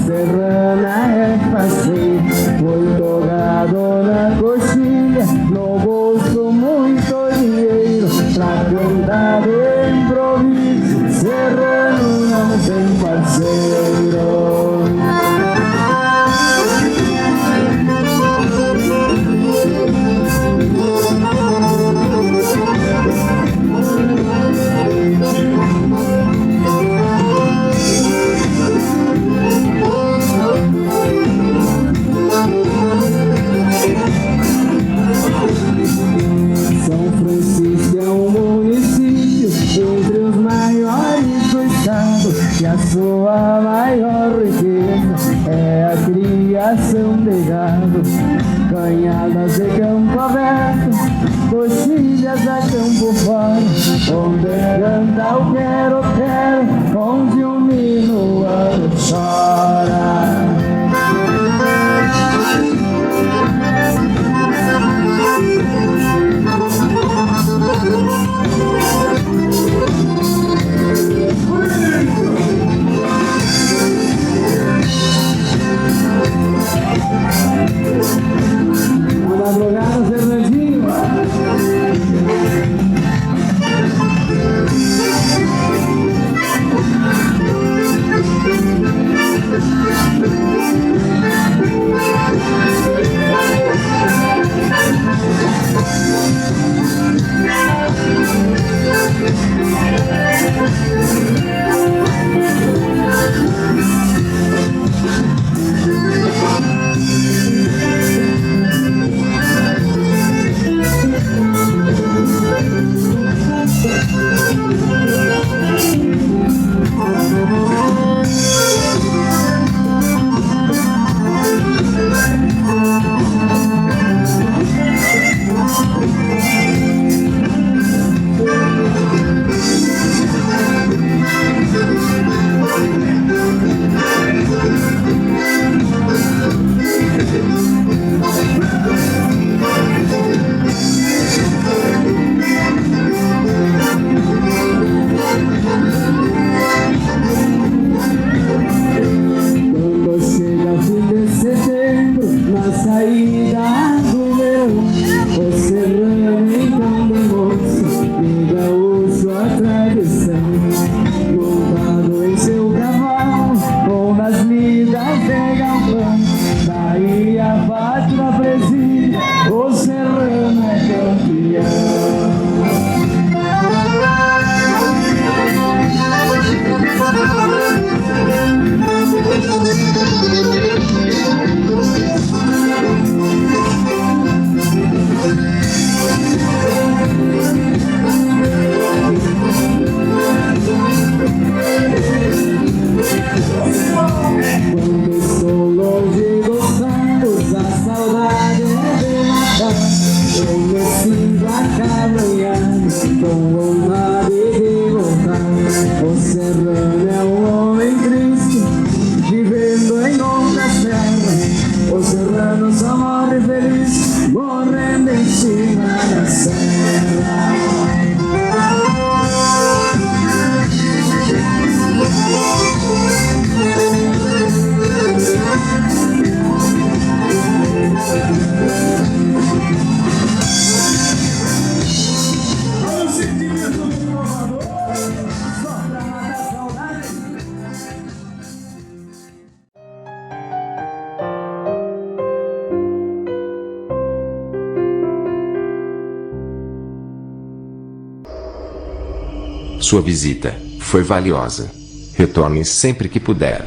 serrana é passeio, muito gado na coxilha, no bolso muito dinheiro, pra cantar de improviso, serrano não tem parceiro. São Francisco é um município entre os maiores do estado, e a sua maior riqueza é a criação de gado. Canhadas de campo aberto, coxilhas a campo fora, onde canta o quero, onde o minuano chora. A madrugada, Fernandinho. Sua visita foi valiosa. Retorne sempre que puder.